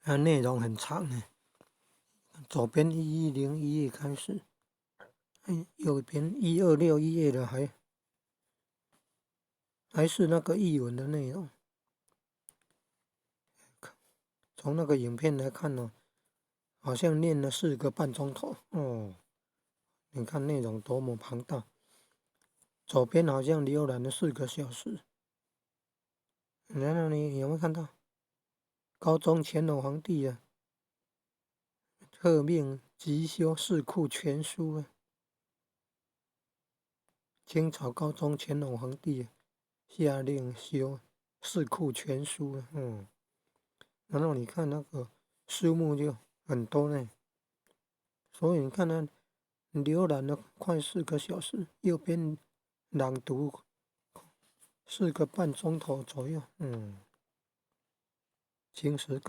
它内容很长诶，左边110页开始，右边1261页的还是那个译文的内容。从那个影片来看呢，好像念了4个半钟头哦。你看内容多么庞大，左边好像浏览了4个小时。然后你有没有看到高宗乾隆皇帝啊，特命急修《四库全书》啊？清朝高宗乾隆皇帝下令修《四库全书》啊，然后你看那个书目就很多呢，所以你看它浏览了快4个小时，右边朗读4个半钟头左右，轻实感。